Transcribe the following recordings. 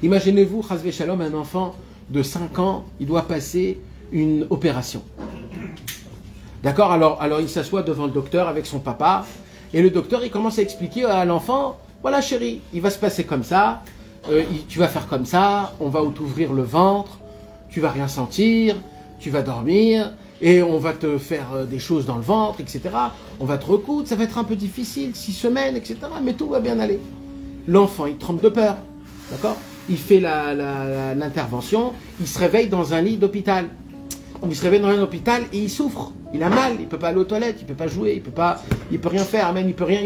Imaginez-vous, Chasvé Shalom, un enfant de 5 ans, il doit passer une opération. D'accord, alors il s'assoit devant le docteur avec son papa, et le docteur il commence à expliquer à l'enfant, voilà chéri, il va se passer comme ça, tu vas faire comme ça, on va t'ouvrir le ventre, tu vas rien sentir, tu vas dormir, et on va te faire des choses dans le ventre, etc. On va te recoudre, ça va être un peu difficile, 6 semaines, etc. Mais tout va bien aller. L'enfant, il tremble de peur, d'accord? Il fait l'intervention, il se réveille dans un lit d'hôpital. Il se réveille dans un hôpital et il souffre. Il a mal, il ne peut pas aller aux toilettes, il ne peut pas jouer, il peut rien faire, même il peut rien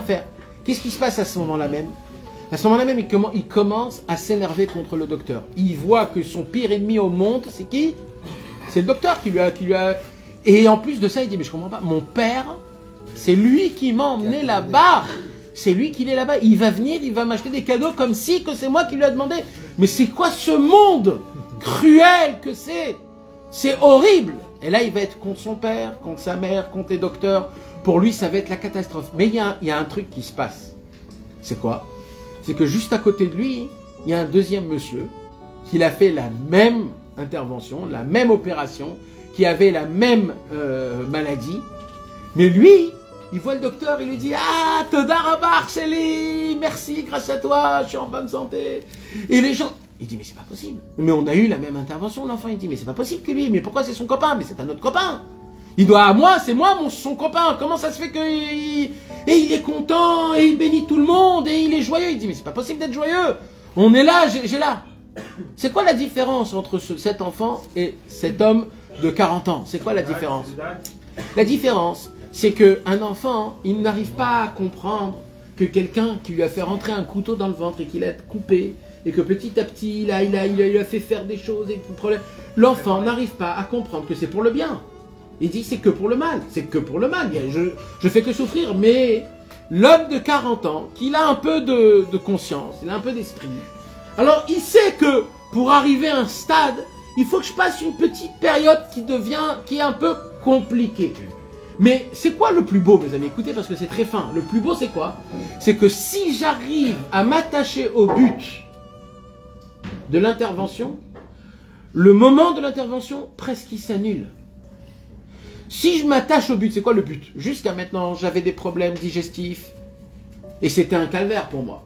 faire. Qu'est-ce qui se passe à ce moment-là même? À ce moment-là même, il commence à s'énerver contre le docteur. Il voit que son pire ennemi au monde, c'est qui? C'est le docteur qui lui a... Et en plus de ça, il dit, mais je comprends pas, mon père, c'est lui qui m'a emmené là-bas. C'est lui qui est là-bas, il va venir, il va m'acheter des cadeaux comme si que c'est moi qui lui ai demandé. Mais c'est quoi ce monde cruel que c'est? C'est horrible. Et là, il va être contre son père, contre sa mère, contre les docteurs. Pour lui, ça va être la catastrophe. Mais il y a un truc qui se passe. C'est quoi? C'est que juste à côté de lui, il y a un deuxième monsieur qui a fait la même intervention, la même opération, qui avait la même maladie. Mais lui... il voit le docteur, il lui dit « Ah, Toda Rabba Arceli, merci, grâce à toi, je suis en bonne santé. » Et les gens, il dit « Mais c'est pas possible. » Mais on a eu la même intervention, l'enfant, il dit « Mais c'est pas possible que lui, mais pourquoi c'est son copain? Mais c'est un autre copain. Il doit à moi, c'est moi, son copain. Comment ça se fait qu'il il est content, et il bénit tout le monde, et il est joyeux. » Il dit « Mais c'est pas possible d'être joyeux. On est là, j'ai là. » C'est quoi la différence entre cet enfant et cet homme de 40 ans? C'est quoi la différence? La différence, c'est qu'un enfant, il n'arrive pas à comprendre que quelqu'un qui lui a fait rentrer un couteau dans le ventre et qu'il a coupé, et que petit à petit, il a fait faire des choses, et l'enfant n'arrive pas à comprendre que c'est pour le bien. Il dit c'est que pour le mal, c'est que pour le mal, je fais que souffrir, mais l'homme de 40 ans, qu'il a un peu de conscience, il a un peu d'esprit, alors il sait que pour arriver à un stade, il faut que je passe une petite période qui est un peu compliquée. Mais c'est quoi le plus beau, mes amis? Écoutez, parce que c'est très fin. Le plus beau, c'est quoi? C'est que si j'arrive à m'attacher au but de l'intervention, le moment de l'intervention, presque il s'annule. Si je m'attache au but, c'est quoi le but? Jusqu'à maintenant, j'avais des problèmes digestifs et c'était un calvaire pour moi.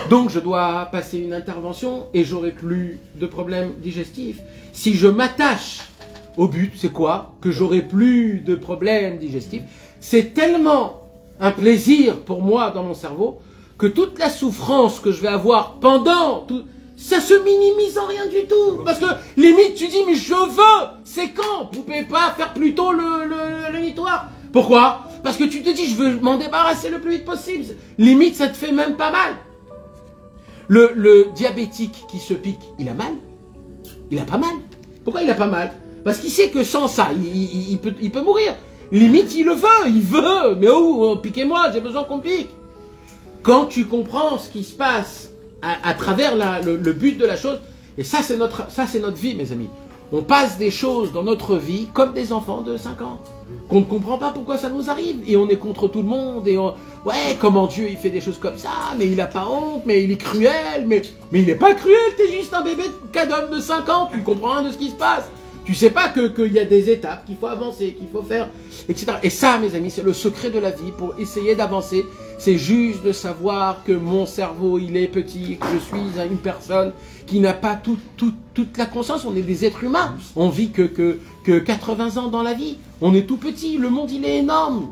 Donc, je dois passer une intervention et j'aurai plus de problèmes digestifs. Si je m'attache au but, c'est quoi? Que j'aurai plus de problèmes digestifs. C'est tellement un plaisir pour moi dans mon cerveau que toute la souffrance que je vais avoir pendant tout, ça se minimise en rien du tout. Parce que limite tu dis mais je veux, c'est quand? Vous pouvez pas faire plus tôt le nitoire. Pourquoi? Parce que tu te dis je veux m'en débarrasser le plus vite possible. Limite ça te fait même pas mal. Le diabétique qui se pique, il a mal? Il a pas mal. Pourquoi il a pas mal? Parce qu'il sait que sans ça, il peut mourir. Limite, il veut. Mais oh, piquez-moi, j'ai besoin qu'on pique. Quand tu comprends ce qui se passe à travers le but de la chose, et ça c'est notre vie, mes amis. On passe des choses dans notre vie comme des enfants de 5 ans. Qu'on ne comprend pas pourquoi ça nous arrive. Et on est contre tout le monde. Et ouais, comment Dieu il fait des choses comme ça. Mais il n'a pas honte, mais il est cruel. Mais il n'est pas cruel, t'es juste un bébé d'homme de 5 ans. Tu ne comprends rien de ce qui se passe. Tu sais pas qu'il y a des étapes, qu'il faut avancer, qu'il faut faire, etc. Et ça, mes amis, c'est le secret de la vie pour essayer d'avancer. C'est juste de savoir que mon cerveau, il est petit, que je suis une personne qui n'a pas toute la conscience. On est des êtres humains. On vit que 80 ans dans la vie. On est tout petit. Le monde, il est énorme.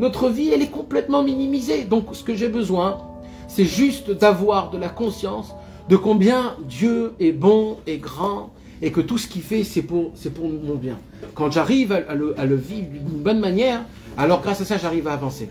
Notre vie, elle est complètement minimisée. Donc, ce que j'ai besoin, c'est juste d'avoir de la conscience de combien Dieu est bon et grand, et que tout ce qu'il fait, c'est pour mon bien. Quand j'arrive à le vivre d'une bonne manière, alors grâce à ça, j'arrive à avancer.